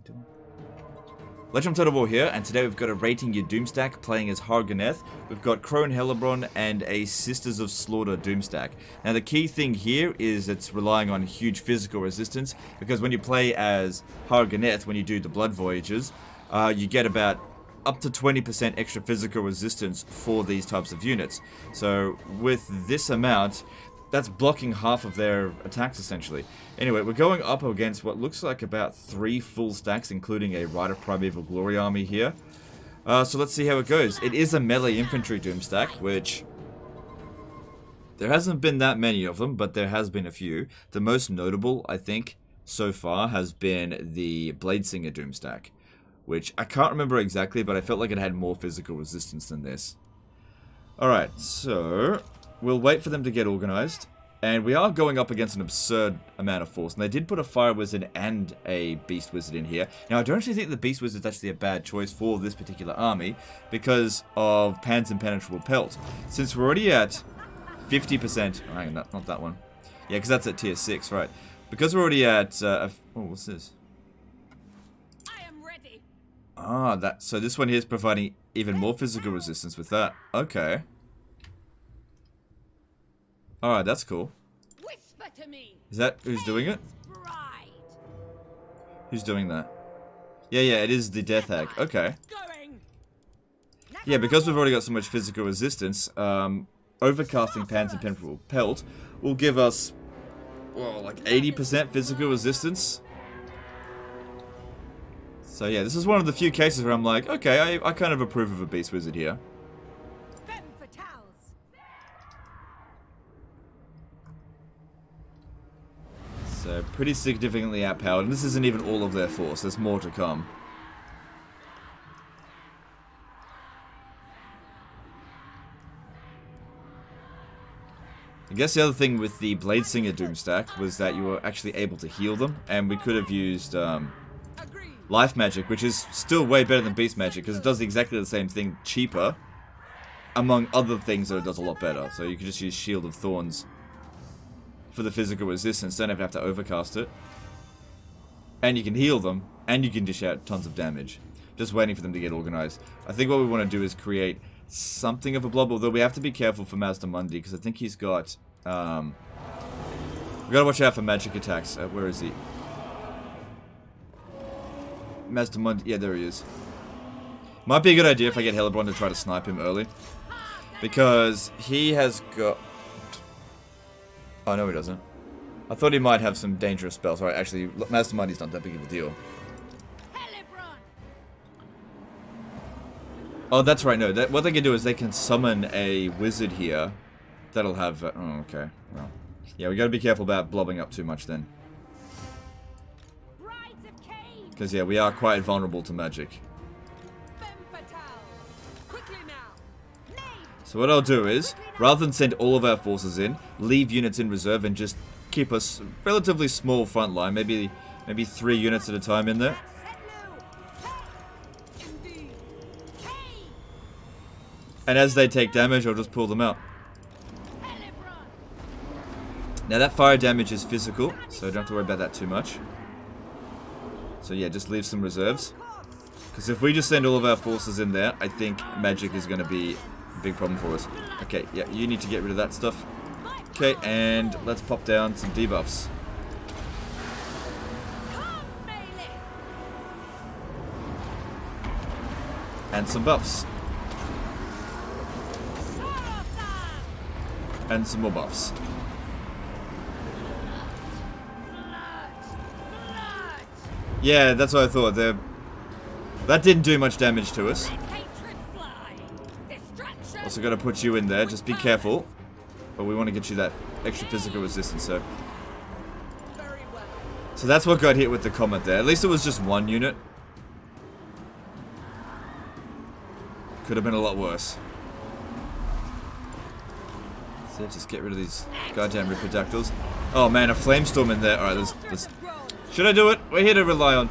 doing? Legend of Total War here, and today we've got a Rating Your Doomstack playing as Hargoneth. We've got Crone Hellebron and a Sisters of Slaughter Doomstack. Now the key thing here is it's relying on huge physical resistance, because when you play as Hargoneth, when you do the Blood Voyages, you get about up to 20% extra physical resistance for these types of units. So with this amount, that's blocking half of their attacks, essentially. Anyway, we're going up against what looks like about 3 full stacks, including a Rite of Primeval Glory army here. So let's see how it goes. It is a melee infantry Doomstack, which... there hasn't been that many of them, but there has been a few. The most notable, I think, so far has been the Bladesinger Doomstack, which I can't remember exactly, but I felt like it had more physical resistance than this. Alright, so... we'll wait for them to get organized, and we are going up against an absurd amount of force. And they did put a Fire Wizard and a Beast Wizard in here. Now, I don't actually think the Beast Wizard is actually a bad choice for this particular army because of Pan's Impenetrable Pelt. Since we're already at 50%... oh, hang on, not that one. Yeah, because that's at tier 6, right. Because we're already at... oh, what's this? I am ready. Ah, so this one here is providing even more physical resistance with that. Okay. Alright, that's cool. Whisper to me. Is that who's doing it? Bride. Who's doing that? Yeah, it is the Death Hag. Okay. Going. Yeah, because we've already got so much physical resistance, overcasting Pan's Impenetrable Pelt will give us, well, like 80% physical resistance. So yeah, this is one of the few cases where I'm like, okay, I kind of approve of a Beast Wizard here. So, pretty significantly outpowered, and this isn't even all of their force, there's more to come. I guess the other thing with the Bladesinger Doomstack was that you were actually able to heal them, and we could have used Life Magic, which is still way better than Beast Magic, because it does exactly the same thing cheaper, among other things that it does a lot better. So you could just use Shield of Thorns for the physical resistance, don't even have to overcast it. And you can heal them, and you can dish out tons of damage. Just waiting for them to get organized. I think what we want to do is create something of a blob, although we have to be careful for Mazdamundi, because I think he's got... we gotta watch out for magic attacks. Where is he? Mazdamundi, yeah, there he is. Might be a good idea if I get Hellebron to try to snipe him early. Because he has got... oh, no, he doesn't. I thought he might have some dangerous spells. Alright, actually, Mazdamundi's not that big of a deal. Oh, that's right, no. What they can do is they can summon a wizard here. That'll have... oh, okay. Well, yeah, we gotta be careful about blobbing up too much then. Because, yeah, we are quite vulnerable to magic. So what I'll do is, rather than send all of our forces in, leave units in reserve and just keep a relatively small front line, maybe 3 units at a time in there. And as they take damage, I'll just pull them out. Now that fire damage is physical, so I don't have to worry about that too much. So yeah, just leave some reserves. Because if we just send all of our forces in there, I think magic is going to be... big problem for us. Okay, yeah, you need to get rid of that stuff. Okay, and let's pop down some debuffs. And some buffs. And some more buffs. Yeah, that's what I thought. That didn't do much damage to us. Also got to put you in there, just be careful. But we want to get you that extra physical resistance, so... so that's what got hit with the comet there. At least it was just 1 unit. Could have been a lot worse. So just get rid of these goddamn Ripperdactyls. Oh man, a Flamestorm in there. Alright, let's... should I do it? We're here to rely on...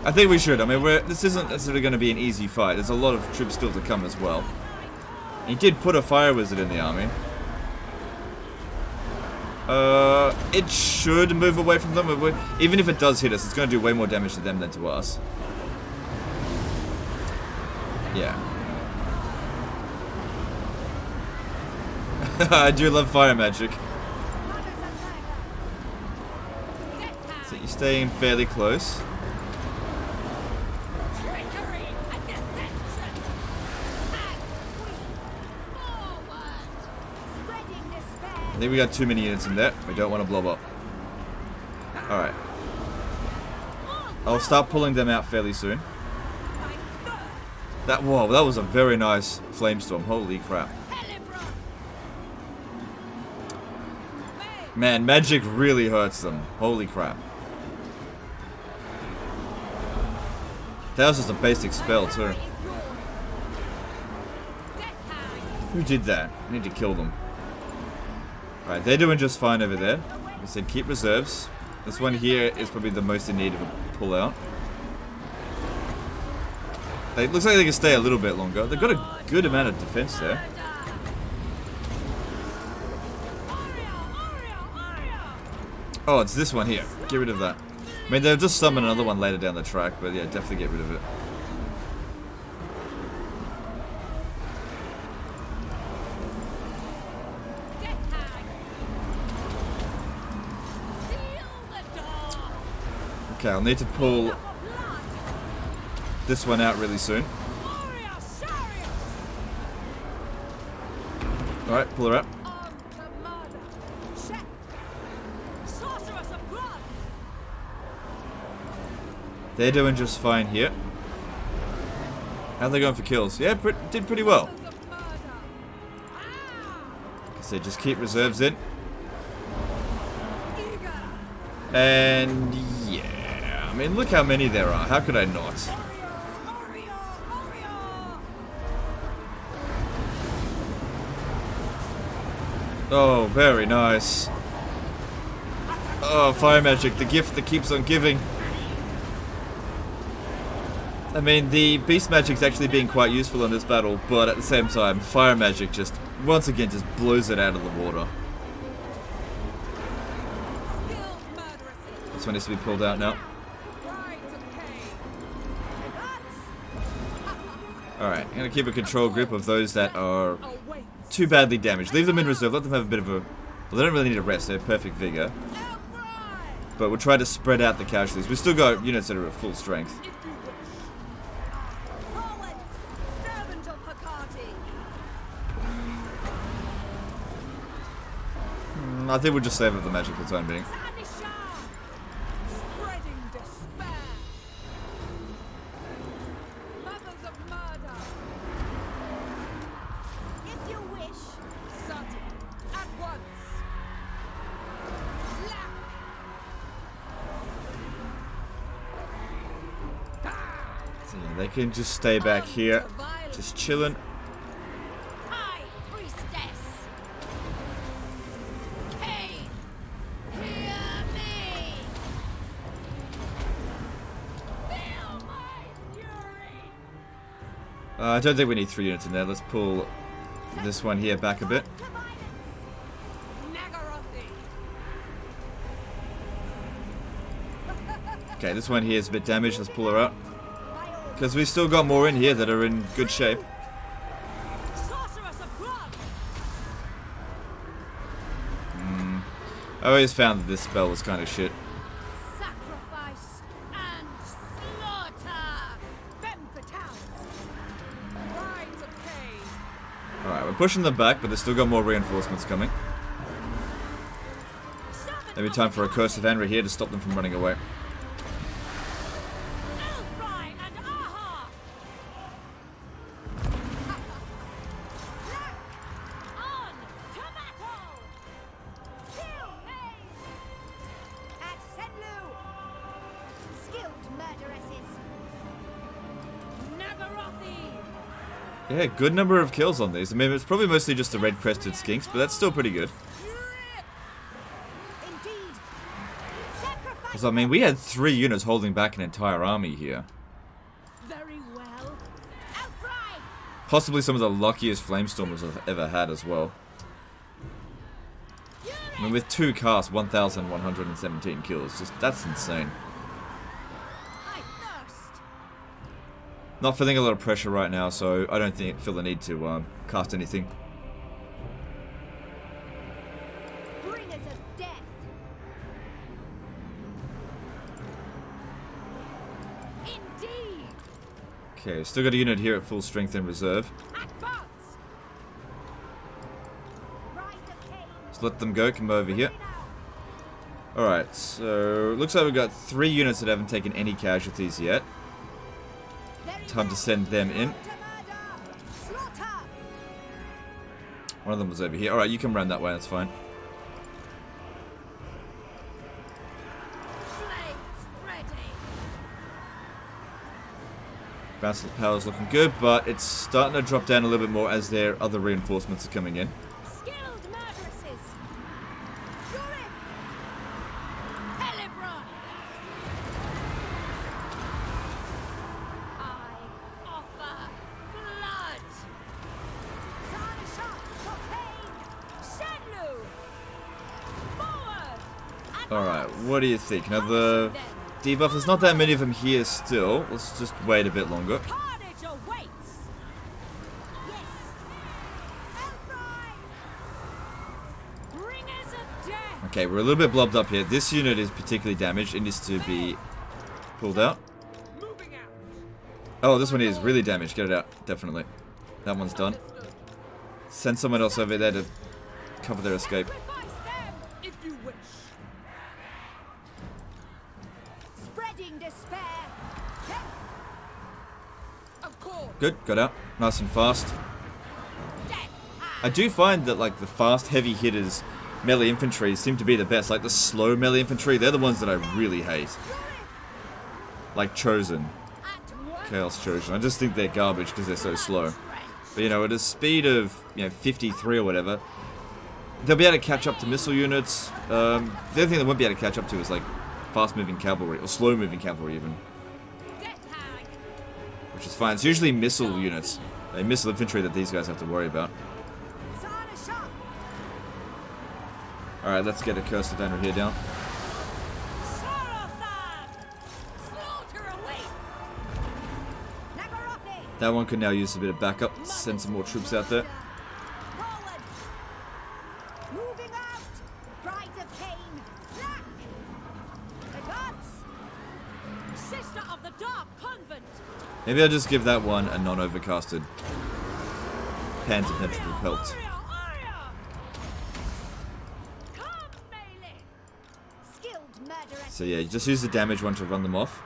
I think we should. I mean, this isn't necessarily going to be an easy fight. There's a lot of troops still to come as well. He did put a Fire Wizard in the army. It should move away from them. Even if it does hit us, it's going to do way more damage to them than to us. Yeah. I do love fire magic. So you're staying fairly close. I think we got too many units in there. We don't want to blow up. Alright. I'll start pulling them out fairly soon. Whoa, that was a very nice flamestorm. Holy crap. Man, magic really hurts them. Holy crap. That was just a basic spell too. Who did that? I need to kill them. Alright, they're doing just fine over there. Like I said, keep reserves. This one here is probably the most in need of a pull-out. It looks like they can stay a little bit longer. They've got a good amount of defense there. Oh, it's this one here. Get rid of that. I mean, they'll just summon another one later down the track, but yeah, definitely get rid of it. Okay, I'll need to pull this one out really soon. Alright, pull her up. They're doing just fine here. How are they going for kills? Yeah, did pretty well. Like I said, just keep reserves in. And yeah, I mean, look how many there are. How could I not? Oh, very nice. Oh, fire magic, the gift that keeps on giving. I mean, the beast magic's actually being quite useful in this battle, but at the same time, fire magic just, once again, just blows it out of the water. This one needs to be pulled out now. Alright, I'm going to keep a control grip of those that are too badly damaged. Leave them in reserve, let them have a bit of a... Well, they don't really need a rest, they have perfect vigor. But we'll try to spread out the casualties. We've still got units that are at full strength. I think we'll just save up the magic for the time being. So yeah, they can just stay back here, just chilling. I don't think we need 3 units in there. Let's pull this one here back a bit. Okay, this one here is a bit damaged. Let's pull her out. Because we've still got more in here that are in good shape. I always found that this spell was kind of shit. Alright, we're pushing them back, but they've still got more reinforcements coming. Maybe time for a Curse of Anra here to stop them from running away. Yeah, good number of kills on these. I mean, it's probably mostly just the red-crested skinks, but that's still pretty good. Because, I mean, we had 3 units holding back an entire army here. Possibly some of the luckiest flamestormers I've ever had as well. I mean, with 2 casts, 1,117 kills. Just, that's insane. I thirst. Not feeling a lot of pressure right now, so I don't feel the need to cast anything. Bringers of death. Indeed. Okay, still got a unit here at full strength in reserve. Advance. Ride the cane. Just let them go, come over here. Alright, so looks like we've got 3 units that haven't taken any casualties yet. Time to send them in. One of them was over here. Alright, you can run that way, that's fine. Bounce of the power's looking good, but it's starting to drop down a little bit more as their other reinforcements are coming in. Skilled murderesses. Shurif. Helibron. I offer blood. Sarnashot, Cocaine, Shenlu. Forward. Alright, what do you think? Another debuff? There's not that many of them here still. Let's just wait a bit longer. Carnage awaits. Yes. Elfride. Bringers of death. Okay, we're a little bit blobbed up here. This unit is particularly damaged. It needs to be pulled out. Moving out. Oh, this one is really damaged. Get it out. Definitely. That one's done. Send someone else over there to cover their escape. Sacrifice them if you wish. Spreading despair. Of course. Good, got out. Nice and fast. Death. I do find that, like, the fast, heavy hitters, melee infantry, seem to be the best. Like, the slow melee infantry, they're the ones that I really hate. Like Chosen. At work. Chaos Chosen. I just think they're garbage because they're so slow. But, you know, at a speed of, 53 or whatever, they'll be able to catch up to missile units. The other thing they won't be able to catch up to is, like, fast-moving cavalry, or slow-moving cavalry, even. Death hag. Which is fine. It's usually missile units, missile infantry that these guys have to worry about. Sarnashot. Alright, let's get a Curse of Daniel here down. Sorothan. Slaughter awaits. Nagarathi. That one could now use a bit of backup. Send some more troops out there. Forward. Moving out. Brides of Cain. Black. The gods. Sister of the Dark Convent. Maybe I'll just give that one a non-overcasted Panzer-penetrable pelt. Aria. Come, melee. Skilled murderess. So yeah, just use the damage one to run them off.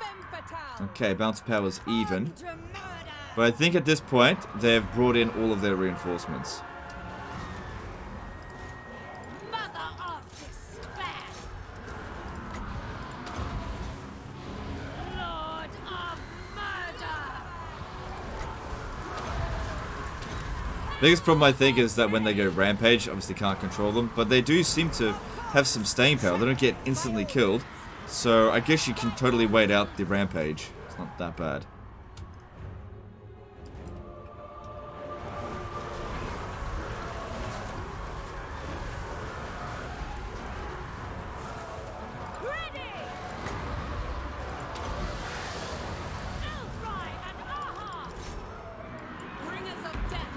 Femme fatale. Okay, bounce power's even. To murder. But I think at this point, they've brought in all of their reinforcements. Mother of despair. Lord of murder. Biggest problem I think is that when they go rampage, obviously can't control them, but they do seem to have some staying power. They don't get instantly killed, so I guess you can totally wait out the rampage. It's not that bad. Ready. Elfride and Aha. Bringers of death.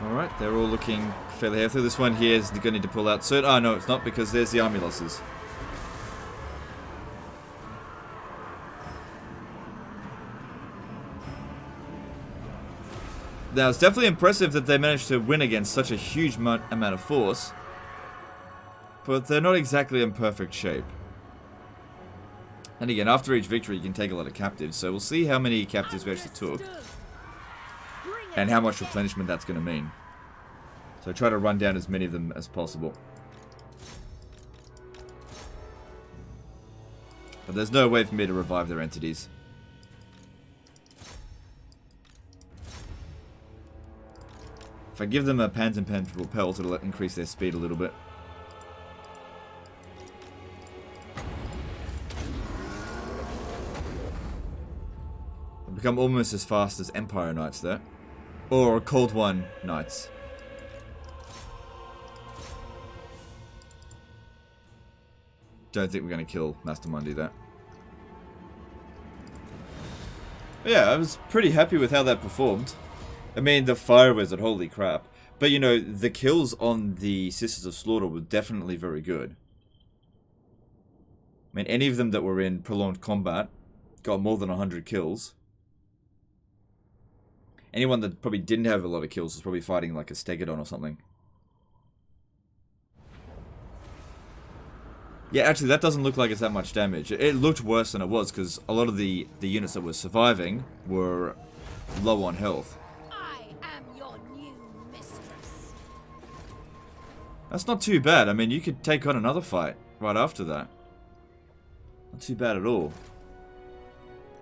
Alright, they're all looking fairly healthy. This one here is going to need to pull out soon. Oh no, it's not, because there's the army losses. Now, it's definitely impressive that they managed to win against such a huge amount of force, but they're not exactly in perfect shape. And again, after each victory, you can take a lot of captives, so we'll see how many captives we actually took, and how much replenishment that's going to mean. So try to run down as many of them as possible. But there's no way for me to revive their entities. If I give them a Panzer-penetrable pelt, it'll increase their speed a little bit. Become almost as fast as Empire Knights there. Or Cold One Knights. Don't think we're going to kill Master Mundi there. But yeah, I was pretty happy with how that performed. I mean, the Fire Wizard, holy crap. But you know, the kills on the Sisters of Slaughter were definitely very good. I mean, any of them that were in prolonged combat got more than 100 kills. Anyone that probably didn't have a lot of kills was probably fighting like a Stegodon or something. Yeah, actually, that doesn't look like it's that much damage. It looked worse than it was, because a lot of the units that were surviving were low on health. I am your new mistress. That's not too bad. I mean, you could take on another fight right after that. Not too bad at all.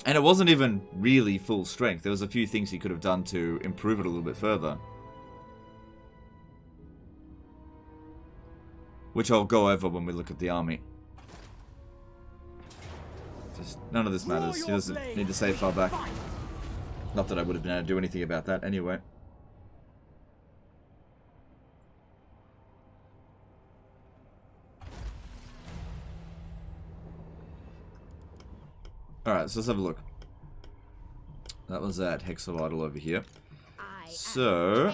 And it wasn't even really full strength. There was a few things he could have done to improve it a little bit further. Which I'll go over when we look at the army. Just none of this matters. He doesn't need to save far back. Not that I would have been able to do anything about that anyway. Alright, so let's have a look. That was that Hexavidal over here. So...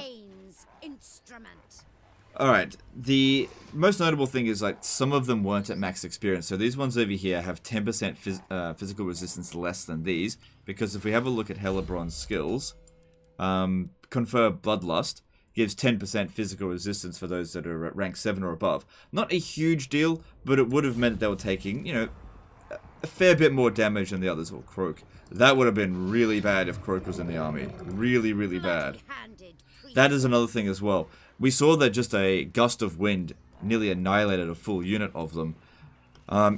Alright, the most notable thing is, like, some of them weren't at max experience. So these ones over here have 10% physical resistance less than these. Because if we have a look at Hellebrand's skills, Confer Bloodlust gives 10% physical resistance for those that are at rank 7 or above. Not a huge deal, but it would have meant they were taking, you know, a fair bit more damage than the others. Or Croak. That would have been really bad if Croak was in the army. Really, really bad. That is another thing as well. We saw that just a gust of wind nearly annihilated a full unit of them.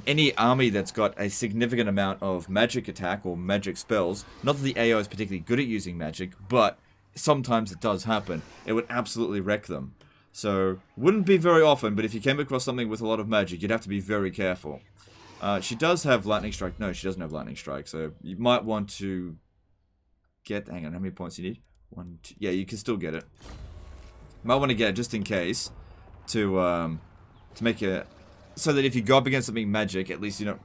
Any army that's got a significant amount of magic attack or magic spells, not that the AO is particularly good at using magic, but sometimes it does happen, it would absolutely wreck them. So, wouldn't be very often, but if you came across something with a lot of magic, you'd have to be very careful. She does have Lightning Strike. No, she doesn't have Lightning Strike, so you might want to get... Hang on, how many points do you need? 1, 2... Yeah, you can still get it. Might want to get it just in case to make it so that if you go up against something magic, at least you're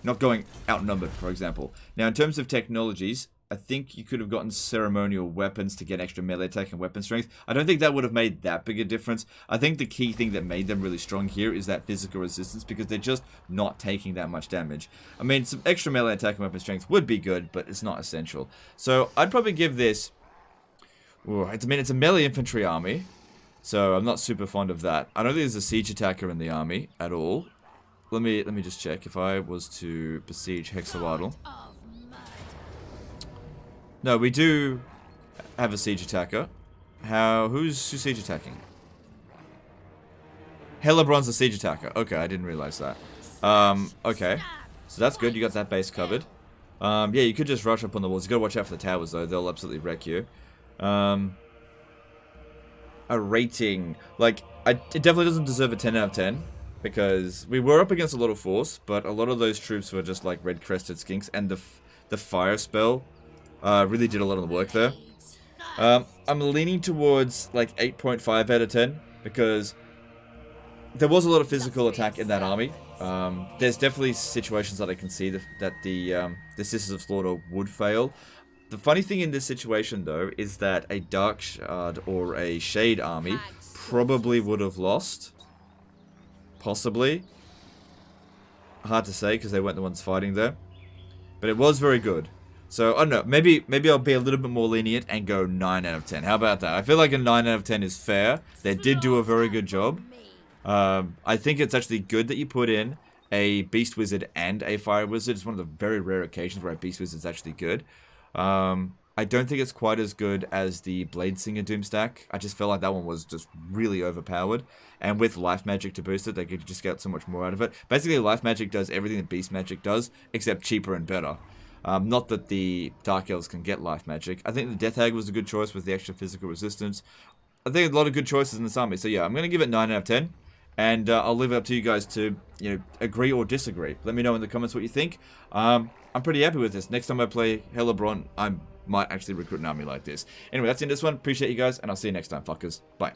not going outnumbered, for example. Now, in terms of technologies, I think you could have gotten ceremonial weapons to get extra melee attack and weapon strength. I don't think that would have made that big a difference. I think the key thing that made them really strong here is that physical resistance, because they're just not taking that much damage. I mean, some extra melee attack and weapon strength would be good, but it's not essential. So I'd probably give this... I mean, it's a melee infantry army, so I'm not super fond of that. I don't think there's a siege attacker in the army at all. Let me just check. If I was to besiege Hexavidal. No, we do have a siege attacker. Who's siege attacking? Hellebrand's a siege attacker. Okay, I didn't realize that. Okay. So that's good, you got that base covered. Yeah, you could just rush up on the walls. You gotta watch out for the towers though, they'll absolutely wreck you. A rating, like, it definitely doesn't deserve a 10 out of 10, because we were up against a lot of force, but a lot of those troops were just like red-crested skinks, and the fire spell really did a lot of the work there. I'm leaning towards like 8.5 out of 10, because there was a lot of physical attack in that army. There's definitely situations that I can see that the Sisters of Slaughter would fail. The funny thing in this situation, though, is that a Dark Shard or a Shade army probably would have lost. Possibly. Hard to say, because they weren't the ones fighting there. But it was very good. So, I don't know, maybe I'll be a little bit more lenient and go 9 out of 10. How about that? I feel like a 9 out of 10 is fair. They did do a very good job. I think it's actually good that you put in a Beast Wizard and a Fire Wizard. It's one of the very rare occasions where a Beast Wizard is actually good. I don't think it's quite as good as the Blade Singer Doomstack. I just felt like that one was just really overpowered. And with Life Magic to boost it, they could just get so much more out of it. Basically, Life Magic does everything that Beast Magic does, except cheaper and better. Not that the Dark Elves can get Life Magic. I think the Death Hag was a good choice with the extra physical resistance. I think a lot of good choices in this army. So yeah, I'm going to give it 9 out of 10. And I'll leave it up to you guys to, you know, agree or disagree. Let me know in the comments what you think. I'm pretty happy with this. Next time I play Helebron, I might actually recruit an army like this. Anyway, that's the end of this one. Appreciate you guys, and I'll see you next time, fuckers. Bye.